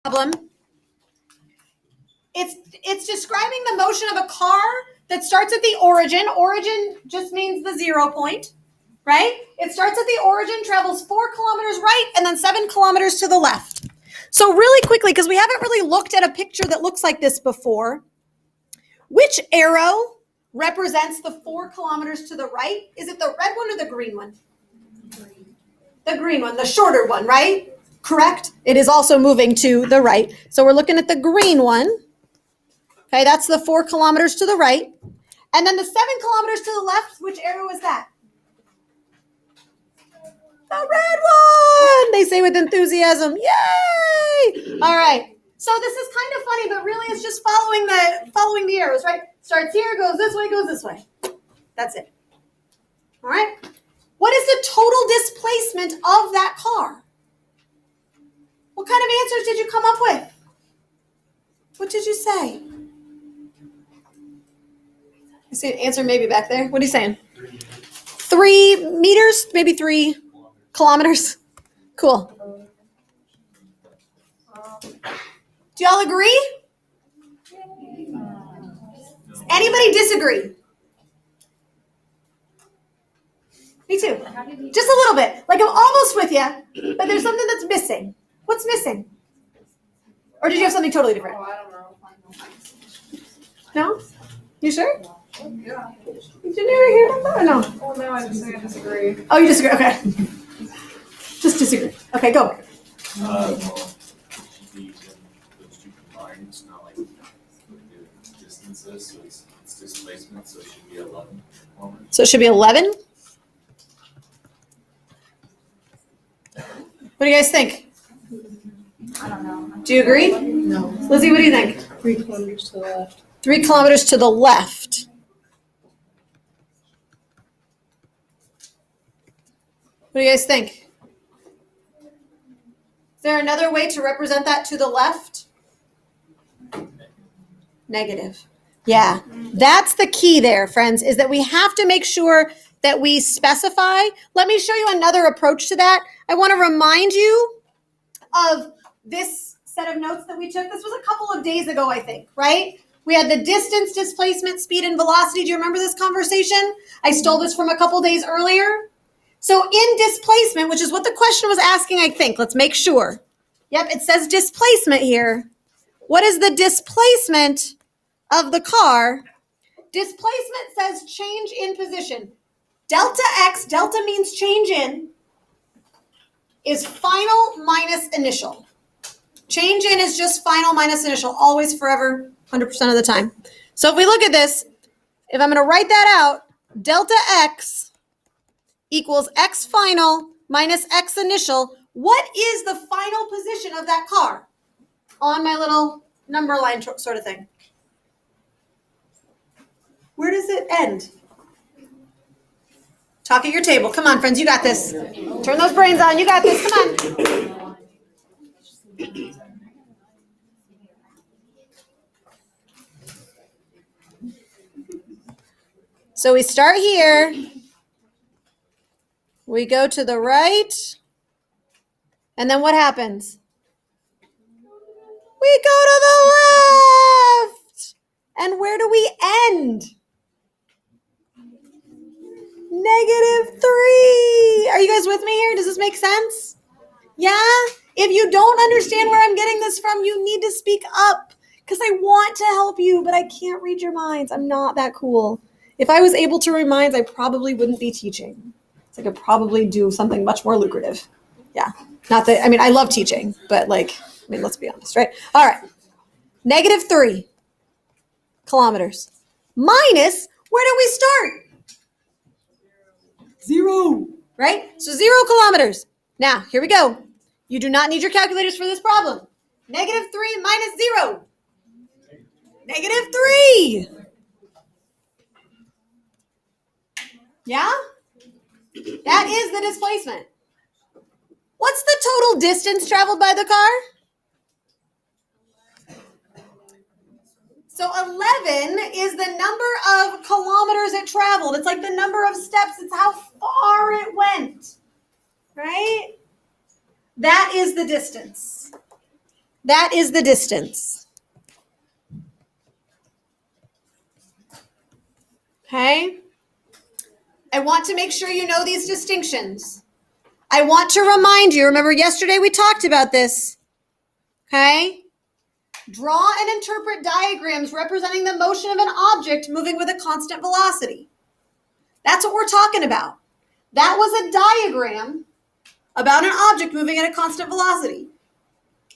problem. It's describing the motion of a car that starts at the origin. Origin just means the 0 point, right? It starts at the origin, travels 4 kilometers right, and then 7 kilometers to the left. So really quickly, because we haven't really looked at a picture that looks like this before, which arrow represents the 4 kilometers to the right? Is it the red one or the green one? The green one, the shorter one, right? Correct. It is also moving to the right. So we're looking at the green one. Okay, that's the 4 kilometers to the right. And then the 7 kilometers to the left, which arrow is that? The red one! They say with enthusiasm. Yay! All right. So this is kind of funny, but really it's just following the arrows, right? Starts here, goes this way. That's it. All right. What is the total displacement of that car? What kind of answers did you come up with? What did you say? You see an answer maybe back there? What are you saying? 3 meters, maybe 3 kilometers. Cool. Do y'all agree? Anybody disagree? Me too. Just a little bit. Like I'm almost with you, but there's something that's missing. What's missing? Or did you have something totally different? Oh, I don't know. No? You sure? Yeah. Did you never hear that or no? Oh, no, I just disagree. Oh, you disagree? Okay. Just disagree. Okay, go. Well, it should be those two combined. It's not like the distances, so it's displacement, so it should be 11 kilometers. So it should be 11? What do you guys think? I don't know. Do you agree? No. Lizzie, what do you think? 3 kilometers to the left. 3 kilometers to the left. What do you guys think? Is there another way to represent that to the left? Negative. Yeah, that's the key there, friends, is that we have to make sure that we specify. Let me show you another approach to that. I want to remind you of this set of notes that we took. This was a couple of days ago, I think, right? We had the distance, displacement, speed, and velocity. Do you remember this conversation? I stole this from a couple days earlier. So in displacement, which is what the question was asking, I think. Let's make sure. Yep, it says displacement here. What is the displacement of the car? Displacement says change in position. Delta X, delta means change in, is final minus initial. Change in is just final minus initial, always, forever, 100% of the time. So if we look at this, if I'm going to write that out, delta X equals X final minus X initial. What is the final position of that car on my little number line sort of thing? Where does it end? Talk at your table. Come on, friends. You got this. Turn those brains on. You got this. Come on. So we start here. We go to the right. And then what happens? We go to the left. And where do we end? -3. Are you guys with me here? Does this make sense? Yeah? If you don't understand where I'm getting this from, you need to speak up because I want to help you, but I can't read your minds. I'm not that cool. If I was able to read minds, I probably wouldn't be teaching. I could probably do something much more lucrative. Yeah. Not that, I love teaching, but let's be honest, right? All right. -3 kilometers minus, where do we start? 0, right? So 0 kilometers. Now, here we go. You do not need your calculators for this problem. -3 minus 0. -3. Yeah? That is the displacement. What's the total distance traveled by the car? So 11 is the number of kilometers it traveled. It's like the number of steps. It's how far it went, right? That is the distance. That is the distance. Okay? I want to make sure you know these distinctions. I want to remind you, remember yesterday we talked about this. Okay? Draw and interpret diagrams representing the motion of an object moving with a constant velocity. That's what we're talking about. That was a diagram about an object moving at a constant velocity.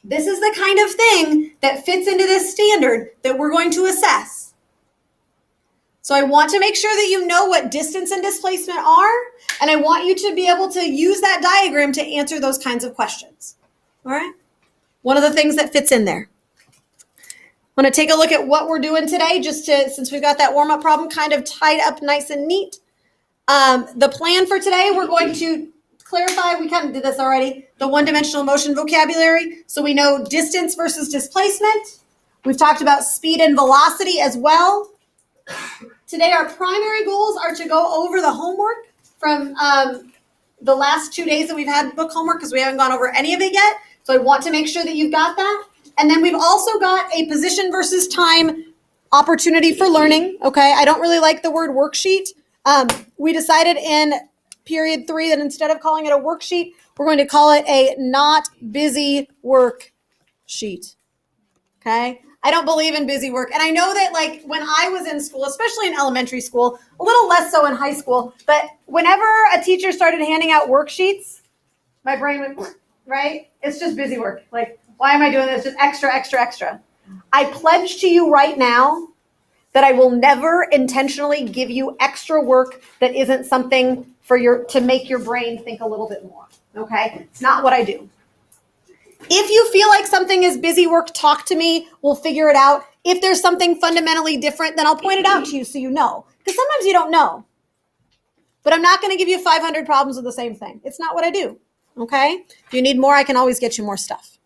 This is the kind of thing that fits into this standard that we're going to assess. So I want to make sure that you know what distance and displacement are, and I want you to be able to use that diagram to answer those kinds of questions. All right? One of the things that fits in there. I want to take a look at what we're doing today, just to, since we've got that warm-up problem kind of tied up nice and neat. The plan for today, we're going to clarify, we kind of did this already, the one-dimensional motion vocabulary. So we know distance versus displacement. We've talked about speed and velocity as well. Today, our primary goals are to go over the homework from the last 2 days that we've had book homework, because we haven't gone over any of it yet. So I want to make sure that you've got that. And then we've also got a position versus time opportunity for learning. Okay, I don't really like the word worksheet. We decided in period 3 that instead of calling it a worksheet, we're going to call it a not busy worksheet. Okay, I don't believe in busy work. And I know that, like, when I was in school, especially in elementary school, a little less so in high school, but whenever a teacher started handing out worksheets, my brain went, right? It's just busy work. Like, why am I doing this? Just extra, extra, extra. I pledge to you right now that I will never intentionally give you extra work that isn't something for to make your brain think a little bit more. Okay? It's not what I do. If you feel like something is busy work, talk to me. We'll figure it out. If there's something fundamentally different, then I'll point it out to you so you know. Because sometimes you don't know. But I'm not going to give you 500 problems with the same thing. It's not what I do. Okay? If you need more, I can always get you more stuff.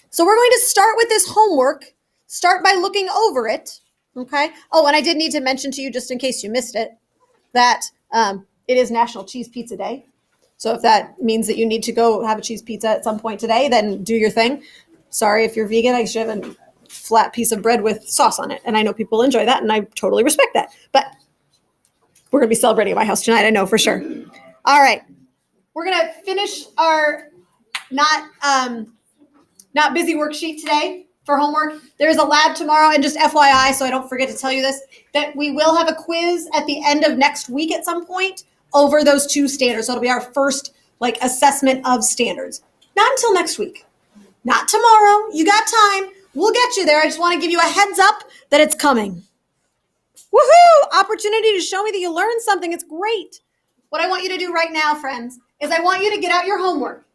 So we're going to start with this homework. Start by looking over it. Okay? Oh, and I did need to mention to you, just in case you missed it, that it is National Cheese Pizza Day. So if that means that you need to go have a cheese pizza at some point today, then do your thing. Sorry if you're vegan, I should have a flat piece of bread with sauce on it. And I know people enjoy that, and I totally respect that. But we're going to be celebrating at my house tonight, I know for sure. All right. We're going to finish our not busy worksheet today for homework. There's a lab tomorrow, and just FYI, so I don't forget to tell you this, that we will have a quiz at the end of next week at some point over those 2 standards. So it'll be our first assessment of standards. Not until next week. Not tomorrow. You got time. We'll get you there. I just want to give you a heads up that it's coming. Woohoo! Opportunity to show me that you learned something. It's great. What I want you to do right now, friends, is I want you to get out your homework.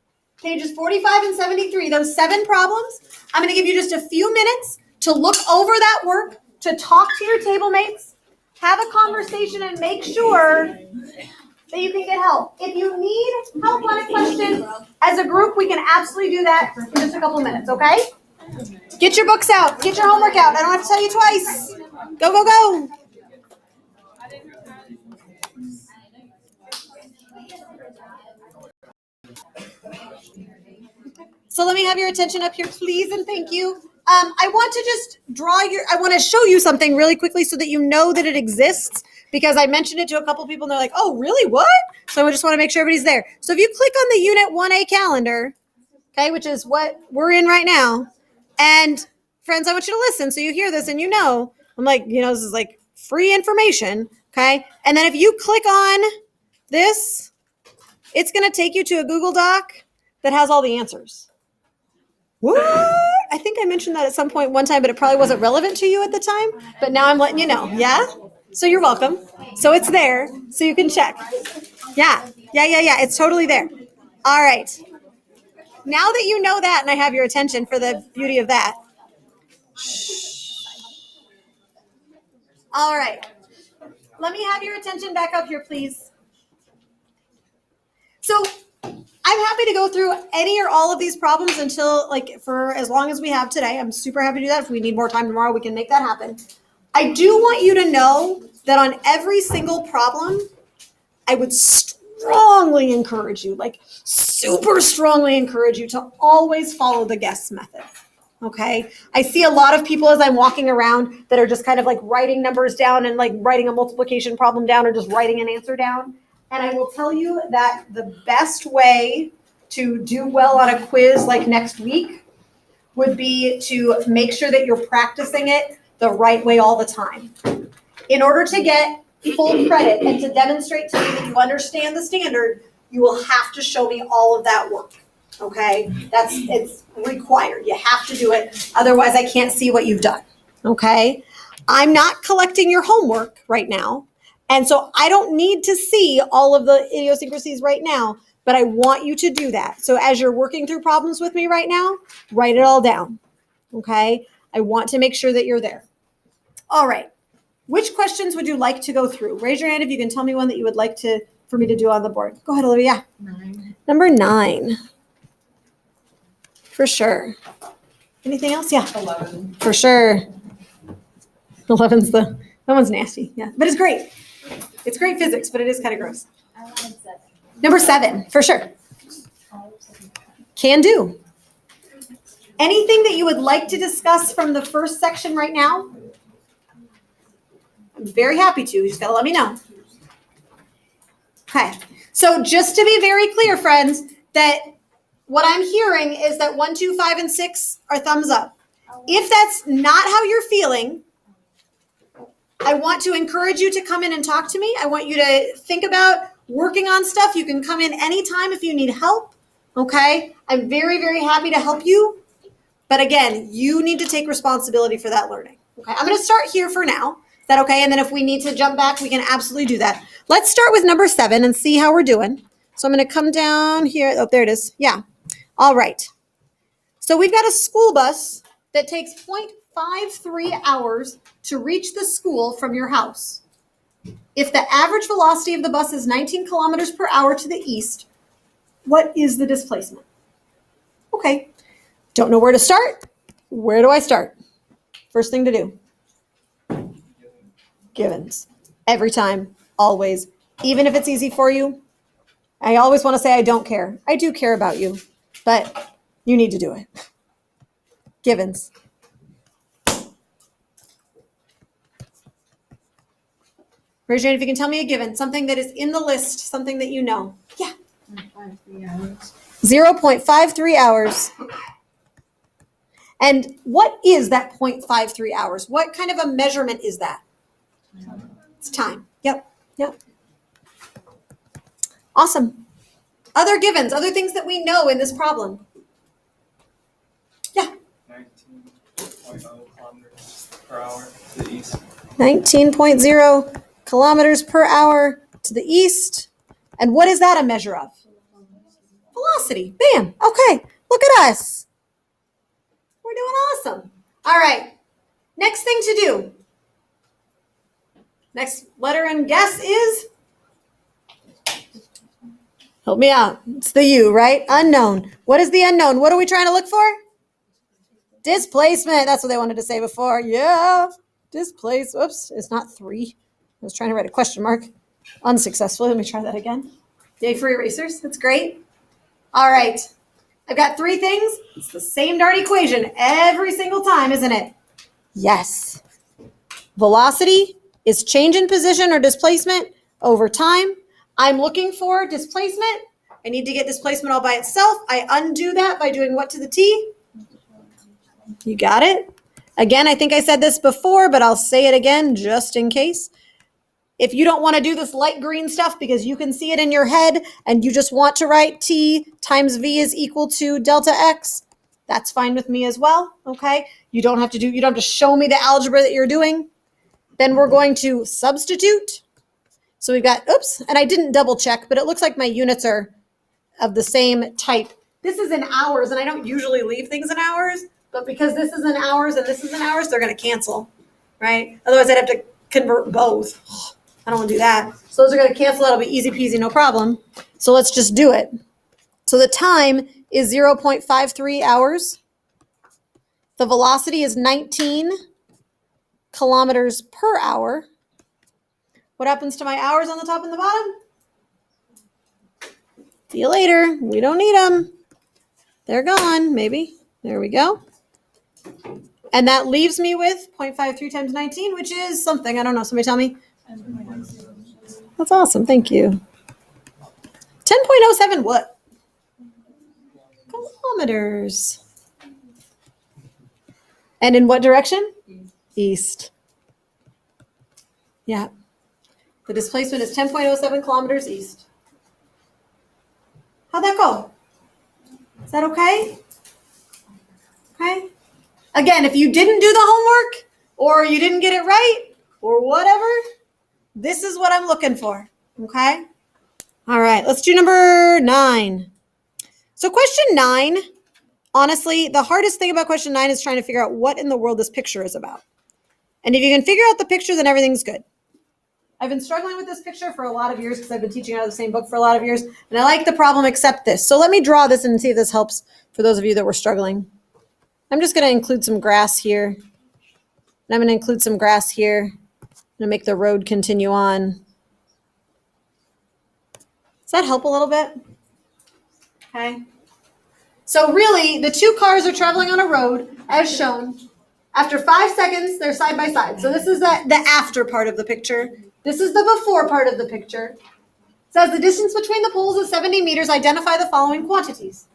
Pages 45 and 73, those 7 problems. I'm going to give you just a few minutes to look over that work, to talk to your table mates, have a conversation, and make sure that you can get help. If you need help on a question as a group, we can absolutely do that in just a couple minutes, okay? Get your books out. Get your homework out. I don't have to tell you twice. Go, go, go. So let me have your attention up here, please, and thank you. I want to just I want to show you something really quickly so that you know that it exists, because I mentioned it to a couple people and they're like, oh, really? What? So I just want to make sure everybody's there. So if you click on the Unit 1A calendar, okay, which is what we're in right now, and friends, I want you to listen so you hear this and you know, I'm like, this is like free information, okay? And then if you click on this, it's going to take you to a Google Doc that has all the answers. What? I think I mentioned that at some point one time, but it probably wasn't relevant to you at the time. But now I'm letting you know. Yeah? So you're welcome. So it's there, so you can check. Yeah. It's totally there. All right. Now that you know that, and I have your attention for the beauty of that. Shh. All right. Let me have your attention back up here, please. So I'm happy to go through any or all of these problems until, for as long as we have today. I'm super happy to do that. If we need more time tomorrow, we can make that happen. I do want you to know that on every single problem, I would strongly encourage you, like super strongly encourage you to always follow the guess method. Okay. I see a lot of people as I'm walking around that are just kind of like writing numbers down and like writing a multiplication problem down or just writing an answer down. And I will tell you that the best way to do well on a quiz like next week would be to make sure that you're practicing it the right way all the time. In order to get full credit and to demonstrate to me that you understand the standard, you will have to show me all of that work. Okay? It's required. You have to do it. Otherwise, I can't see what you've done. Okay? I'm not collecting your homework right now. And so I don't need to see all of the idiosyncrasies right now, but I want you to do that. So as you're working through problems with me right now, write it all down. Okay? I want to make sure that you're there. All right. Which questions would you like to go through? Raise your hand if you can tell me one that you would like for me to do on the board. Go ahead, Olivia. 9. Number 9. For sure. Anything else? Yeah. 11. For sure. 11's that one's nasty. Yeah. But it's great. It's great physics, but it is kind of gross. I wanted 7. Number 7, for sure. Can do. Anything that you would like to discuss from the first section right now? I'm very happy to. You just gotta let me know. Okay. So just to be very clear, friends, that what I'm hearing is that 1, 2, 5, and 6 are thumbs up. If that's not how you're feeling, I want to encourage you to come in and talk to me. I want you to think about working on stuff. You can come in anytime if you need help. Okay? I'm very, very happy to help you. But again, you need to take responsibility for that learning. Okay? I'm going to start here for now. Is that okay? And then if we need to jump back, we can absolutely do that. Let's start with number 7 and see how we're doing. So I'm going to come down here. Oh, there it is. Yeah. All right. So we've got a school bus that takes 0.53 hours to reach the school from your house. If the average velocity of the bus is 19 kilometers per hour to the east, what is the displacement? Okay. Don't know where to start? Where do I start? First thing to do. Givens. Every time, always. Even if it's easy for you, I always want to say I don't care. I do care about you, but you need to do it. Givens. Raise your hand if you can tell me a given, something that is in the list, something that you know. Yeah. 0.53 hours. And what is that 0.53 hours? What kind of a measurement is that? It's time. Yep. Awesome. Other givens, other things that we know in this problem. Yeah. 19.0 kilometers per hour to the east. 19.0 kilometers per hour to the east. And what is that a measure of? Velocity. Bam. Okay. Look at us. We're doing awesome. All right. Next thing to do. Next letter and guess is? Help me out. It's the U, right? Unknown. What is the unknown? What are we trying to look for? Displacement. That's what they wanted to say before. Yeah. Displace. Oops. It's not 3. I was trying to write a question mark. Unsuccessfully. Let me try that again. Yay for erasers. That's great. All right. I've got 3 things. It's the same darn equation every single time, isn't it? Yes. Velocity is change in position or displacement over time. I'm looking for displacement. I need to get displacement all by itself. I undo that by doing what to the t? You got it? Again, I think I said this before, but I'll say it again just in case. If you don't want to do this light green stuff because you can see it in your head and you just want to write t times v is equal to delta x, that's fine with me as well, okay? You don't have to show me the algebra that you're doing. Then we're going to substitute. So we've got, oops, and I didn't double check, but it looks like my units are of the same type. This is in hours, and I don't usually leave things in hours, but because this is in hours and this is in hours, they're going to cancel, right? Otherwise, I'd have to convert both. I don't want to do that. So those are going to cancel. That'll be easy peasy, no problem. So let's just do it. So the time is 0.53 hours. The velocity is 19 kilometers per hour. What happens to my hours on the top and the bottom? See you later. We don't need them. They're gone, maybe. There we go. And that leaves me with 0.53 times 19, which is something. I don't know. Somebody tell me. That's awesome. Thank you. 10.07 what? Kilometers. And in what direction? East. Yeah. The displacement is 10.07 kilometers east. How'd that go? Is that okay? Okay. Again, if you didn't do the homework or you didn't get it right or whatever, this is what I'm looking for. Okay. All right. Let's do number 9. So question 9, honestly, the hardest thing about question 9 is trying to figure out what in the world this picture is about. And if you can figure out the picture, then everything's good. I've been struggling with this picture for a lot of years because I've been teaching out of the same book for a lot of years. And I like the problem except this. So let me draw this and see if this helps for those of you that were struggling. I'm just going to include some grass here. And I'm going to include some grass here. I'm going to make the road continue on. Does that help a little bit? Okay. So really, the two cars are traveling on a road as shown. After 5 seconds, they're side by side. So this is the after part of the picture. This is the before part of the picture. It says the distance between the poles is 70 meters. Identify the following quantities.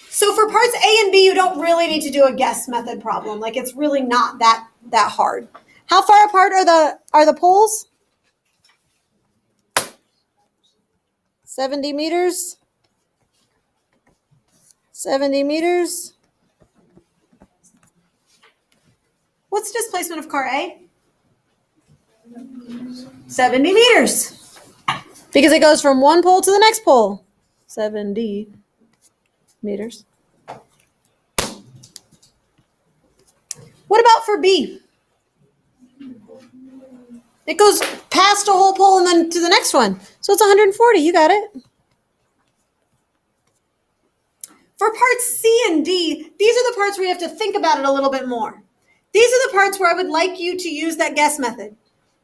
So for parts A and B, you don't really need to do a guess method problem. Like it's really not that hard. How far apart are the poles? 70 meters. 70 meters. What's the displacement of car A? 70 meters. Because it goes from one pole to the next pole. 70 meters. What about for B? It goes past a whole pole and then to the next one. So it's 140. You got it. For parts C and D, these are the parts where you have to think about it a little bit more. These are the parts where I would like you to use that guess method.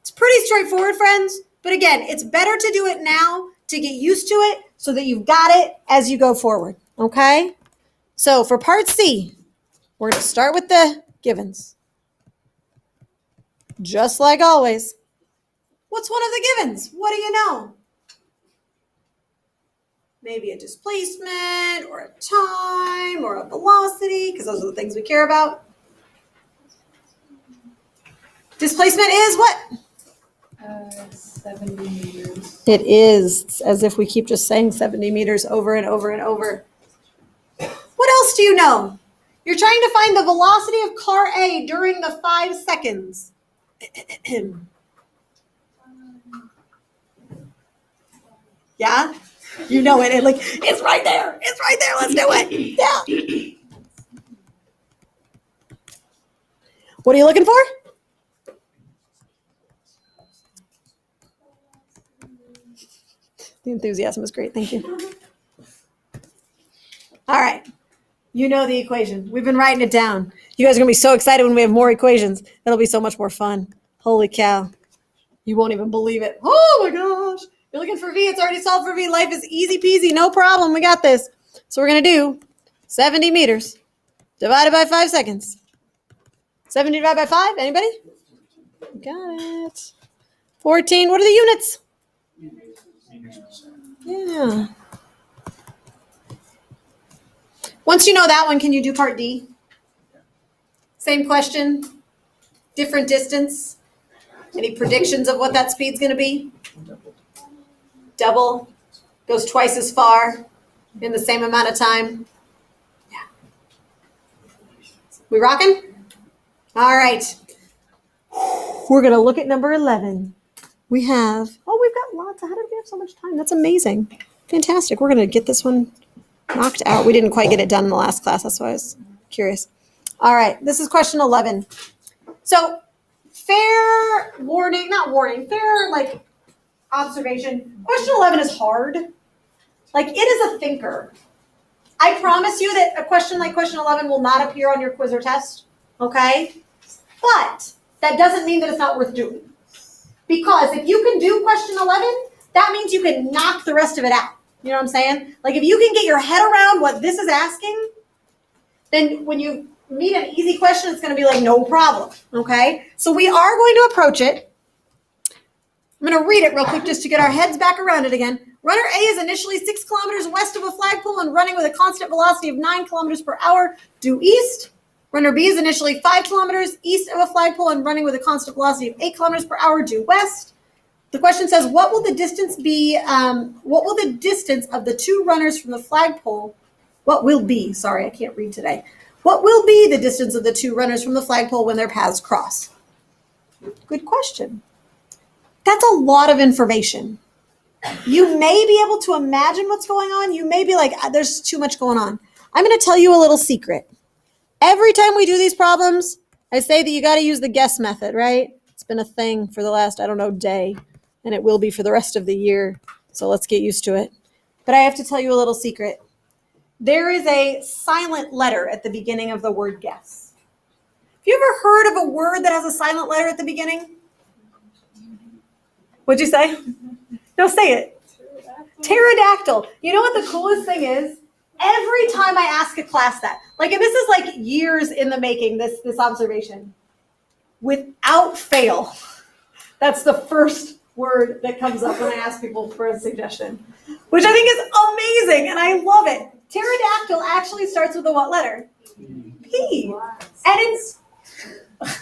It's pretty straightforward, friends. But again, it's better to do it now to get used to it so that you've got it as you go forward. Okay? So for part C, we're going to start with the givens. Just like always. What's one of the givens? What do you know? Maybe a displacement or a time or a velocity, because those are the things we care about. Displacement is what? 70 meters. It is. It's as if we keep just saying 70 meters over and over and over. What else do you know? You're trying to find the velocity of car A during the 5 seconds. Yeah? You know it. It's right there. It's right there. Let's do it. Yeah. What are you looking for? The enthusiasm is great. Thank you. All right. You know the equation. We've been writing it down. You guys are going to be so excited when we have more equations. It'll be so much more fun. Holy cow. You won't even believe it. Oh my gosh. You're looking for V. It's already solved for V. Life is easy peasy. No problem. We got this. So we're going to do 70 meters divided by 5 seconds. 70 divided by 5. Anybody? Got it. 14. What are the units? Yeah. Once you know that one, can you do part D? Same question. Different distance. Any predictions of what that speed's going to be? Double. Goes twice as far in the same amount of time. Yeah. We rocking? All right. We're going to look at number 11. We've got lots. How did we have so much time? That's amazing. Fantastic. We're going to get this one knocked out. We didn't quite get it done in the last class. That's why I was curious. All right. This is question 11. So fair observation. Question 11 is hard. It is a thinker. I promise you that a question like question 11 will not appear on your quiz or test. Okay? But that doesn't mean that it's not worth doing. Because if you can do question 11, that means you can knock the rest of it out. You know what I'm saying? Like if you can get your head around what this is asking, then when you meet an easy question, it's going to be like no problem, okay? So we are going to approach it. I'm going to read it real quick just to get our heads back around it again. Runner A is initially 6 kilometers west of a flagpole and running with a constant velocity of 9 kilometers per hour due east. Runner B is initially 5 kilometers east of a flagpole and running with a constant velocity of 8 kilometers per hour due west. The question says, what will the distance be, what will the distance of the 2 runners from the flagpole, what will be the distance of the 2 runners from the flagpole when their paths cross? Good question. That's a lot of information. You may be able to imagine what's going on. You may be like, there's too much going on. I'm going to tell you a little secret. Every time we do these problems, I say that you got to use the guess method, right? It's been a thing for the last, day, and it will be for the rest of the year. So let's get used to it. But I have to tell you a little secret. There is a silent letter at the beginning of the word guess. Have you ever heard of a word that has a silent letter at the beginning? What'd you say? No, say it. Pterodactyl. You know what the coolest thing is? Every time I ask a class that, and this is like years in the making, this observation, without fail, that's the first word that comes up when I ask people for a suggestion, which I think is amazing, and I love it. Pterodactyl actually starts with a what letter? P. And it's, I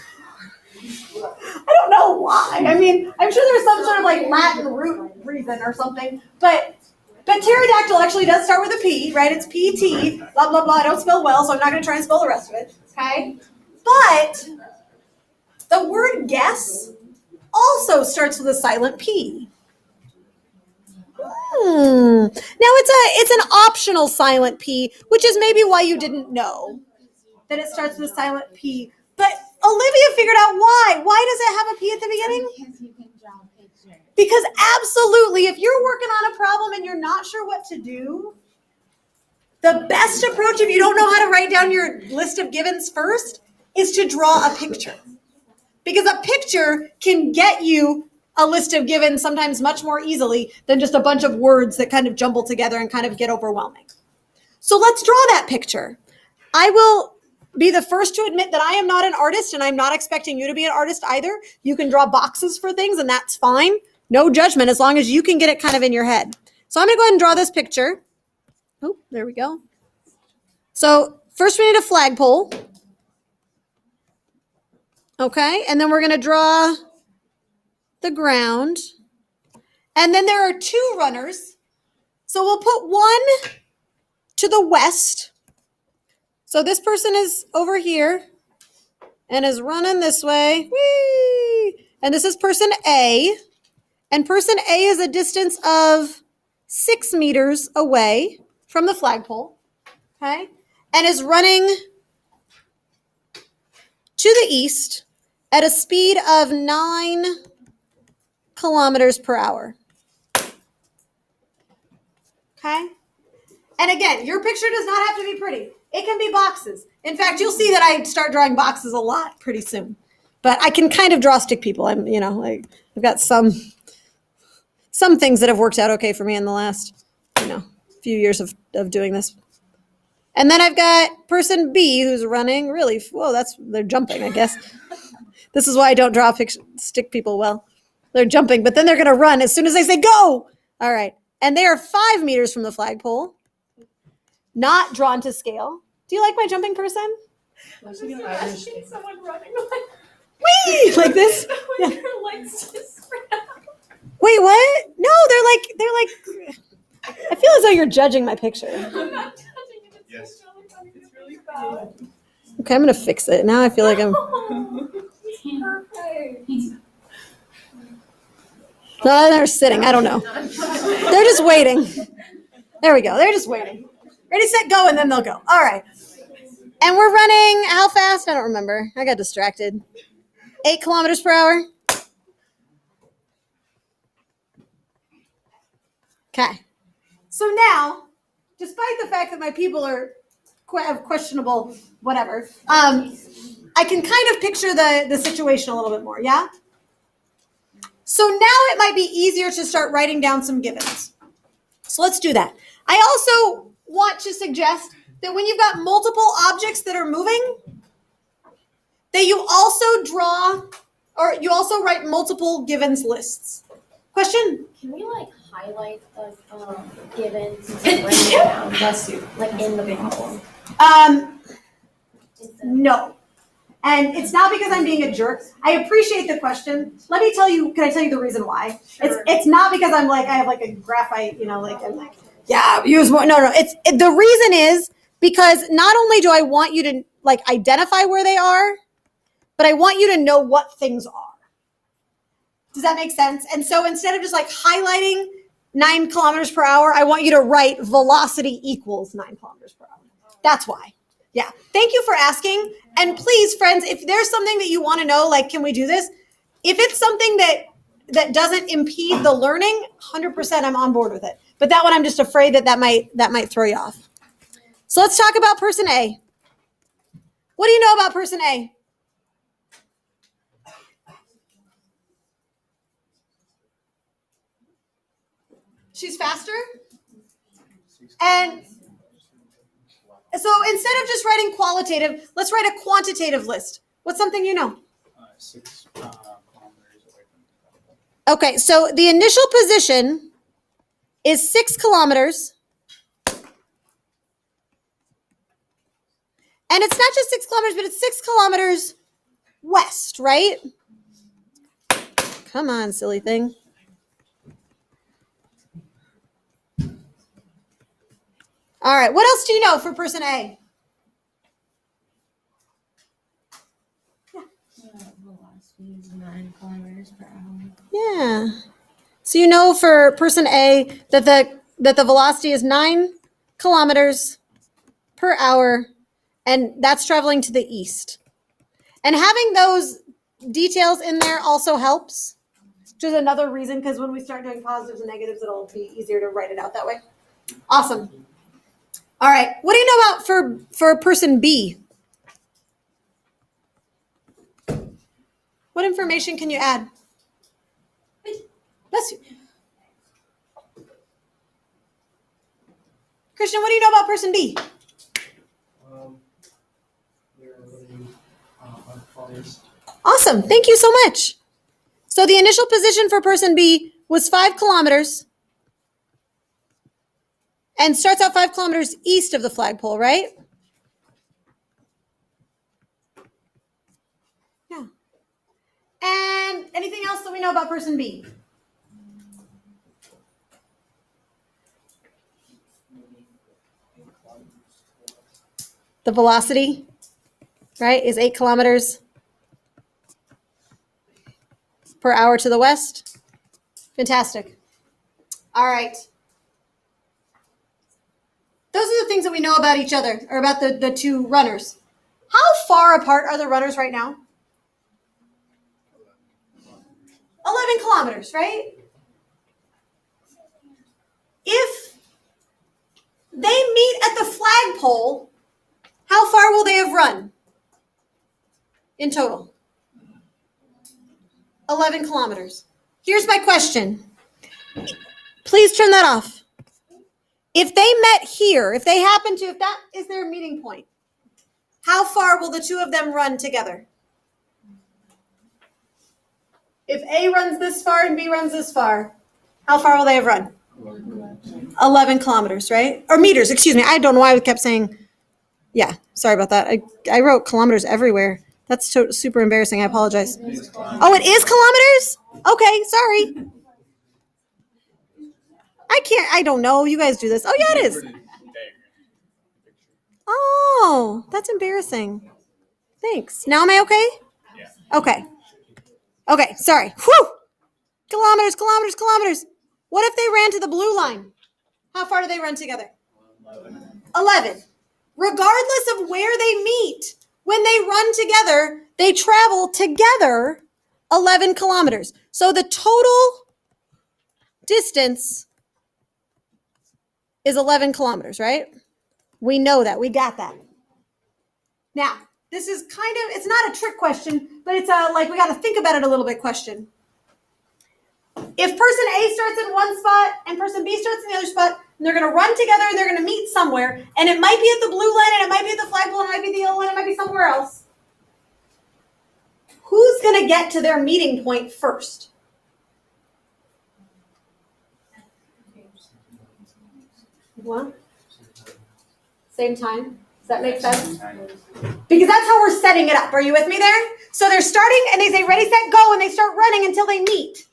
don't know why. I mean, I'm sure there's some sort of Latin root reason or something, but pterodactyl actually does start with a P, right? It's P-T, blah, blah, blah. I don't spell well, so I'm not going to try and spell the rest of it, okay? But the word guess also starts with a silent P. Now, it's an optional silent P, which is maybe why you didn't know that it starts with a silent P. But Olivia figured out why. Why does it have a P at the beginning? Because you can draw a picture. Because absolutely, if you're working on a problem and you're not sure what to do, the best approach if you don't know how to write down your list of givens first is to draw a picture. Because a picture can get you a list of givens sometimes much more easily than just a bunch of words that kind of jumble together and kind of get overwhelming. So let's draw that picture. I will be the first to admit that I am not an artist, and I'm not expecting you to be an artist either. You can draw boxes for things, and that's fine. No judgment, as long as you can get it kind of in your head. So I'm going to go ahead and draw this picture. Oh, there we go. So first we need a flagpole. Okay, and then we're going to draw the ground. And then there are 2 runners. So we'll put one to the west. So this person is over here and is running this way. Whee! And this is person A. And person A is a distance of 6 meters away from the flagpole. Okay? And is running to the east at a speed of 9 kilometers per hour. Okay? And again, your picture does not have to be pretty. It can be boxes. In fact, you'll see that I start drawing boxes a lot pretty soon. But I can kind of draw stick people. I've got some things that have worked out okay for me in the last, few years of doing this. And then I've got person B who's running really, they're jumping, I guess. This is why I don't draw stick people well. They're jumping, but then they're going to run as soon as I say go. All right. And they are 5 meters from the flagpole, not drawn to scale. Do you like my jumping person? I've seen someone running Whee! Like this? with Yeah. their legs just spread out. Wait, what? No, they're like, I feel as though you're judging my picture. I'm not judging it. Yes. It's really bad. Okay, I'm going to fix it. Now I feel like I'm, Perfect. they're sitting. I don't know. They're just waiting. There we go. They're just waiting. Ready, set, go, and then they'll go. All right. And we're running how fast? I don't remember. I got distracted. 8 kilometers per hour. Okay. So now, despite the fact that my people are have questionable whatever, I can kind of picture the situation a little bit more, yeah? So now it might be easier to start writing down some givens. So let's do that. I also want to suggest that when you've got multiple objects that are moving, that you also draw, or you also write multiple givens lists. Question? Can we like highlight the givens and write it down? Bless you. Like in the problem. No. And it's not because I'm being a jerk. I appreciate the question. Let me tell you, can I tell you the reason why? Sure. It's not because I'm like, I have like a graphite, like, I'm like, yeah, use more. No. The reason is because not only do I want you to like identify where they are, but I want you to know what things are. Does that make sense? And so instead of just like highlighting 9 kilometers per hour, I want you to write velocity equals 9 kilometers per hour. That's why. Yeah. Thank you for asking. And please, friends, if there's something that you want to know, like, can we do this? If it's something that doesn't impede the learning, 100% I'm on board with it. But that one, I'm just afraid that might throw you off. So let's talk about person A. What do you know about person A? She's faster. And so instead of just writing qualitative, let's write a quantitative list. What's something you know? 6 kilometers away from Okay, so the initial position is 6 kilometers. And it's not just 6 kilometers, but it's 6 kilometers west, right? Come on, silly thing. All right, what else do you know for person A? Velocity is 9 kilometers per hour. Yeah. So you know for person A that the velocity is 9 kilometers per hour, and that's traveling to the east. And having those details in there also helps, which is another reason, because when we start doing positives and negatives, it'll be easier to write it out that way. Awesome. All right. What do you know about for person B? What information can you add? Bless you. Christian, what do you know about person B? They're living on fires. Awesome. Thank you so much. So the initial position for person B was 5 kilometers and starts out 5 kilometers east of the flagpole, right? Yeah. And anything else that we know about person B? The velocity, right, is 8 kilometers per hour to the west. Fantastic. All right. Those are the things that we know about each other, or about the two runners. How far apart are the runners right now? 11 kilometers, right? If they meet at the flagpole, how far will they have run in total? 11 kilometers. Here's my question. Please turn that off. If they met here, if that is their meeting point, how far will the two of them run together? If A runs this far and B runs this far, how far will they have run? 11 kilometers, right? Or meters, excuse me. I don't know why I kept saying, yeah, sorry about that. I wrote kilometers everywhere. That's super embarrassing. I apologize. Oh, it is kilometers? Okay, sorry. I don't know. You guys do this. Oh, yeah, it is. Oh, that's embarrassing. Thanks. Now am I okay? Yeah. Okay, sorry. Whew! Kilometers. What if they ran to the blue line? How far do they run together? 11. Regardless of where they meet, when they run together, they travel together 11 kilometers. So the total distance is 11 kilometers, right? We know that. We got that. Now, this is it's not a trick question, but it's we got to think about it a little bit question. if person A starts in one spot and person B starts in the other spot, and they're going to run together and they're going to meet somewhere, and it might be at the blue line, and it might be at the flagpole, and it might be the yellow line, it might be somewhere else. Who's going to get to their meeting point first? What? Same time? Does that make sense? Because that's how we're setting it up. Are you with me there? So they're starting and they say ready, set, go, and they start running until they meet.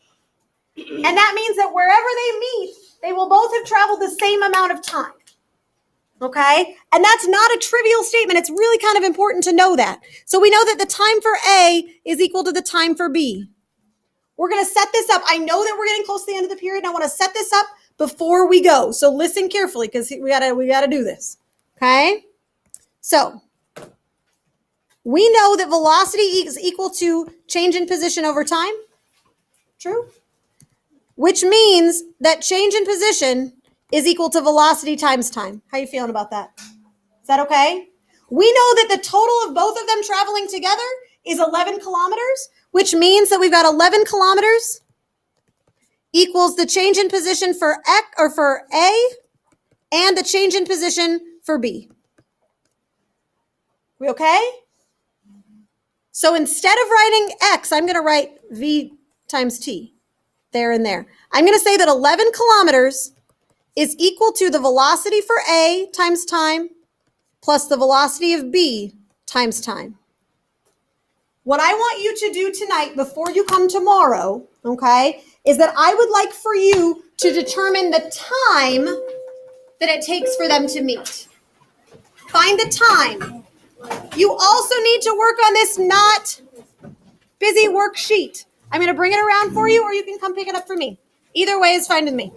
And that means that wherever they meet, they will both have traveled the same amount of time. Okay? And that's not a trivial statement. It's really kind of important to know that. So we know that the time for A is equal to the time for B. We're going to set this up. I know that we're getting close to the end of the period, and I want to set this up before we go. So listen carefully, because we gotta do this. Okay? So we know that velocity is equal to change in position over time. True? Which means that change in position is equal to velocity times time. How you feeling about that? Is that okay? We know that the total of both of them traveling together is 11 kilometers, which means that we've got 11 kilometers equals the change in position for X, or for A, and the change in position for B. We okay? So instead of writing X, I'm going to write V times T, there and there. I'm going to say that 11 kilometers is equal to the velocity for A times time plus the velocity of B times time. What I want you to do tonight before you come tomorrow, okay, is that I would like for you to determine the time that it takes for them to meet. Find the time. You also need to work on this not busy worksheet. I'm going to bring it around for you, or you can come pick it up for me. Either way is fine with me.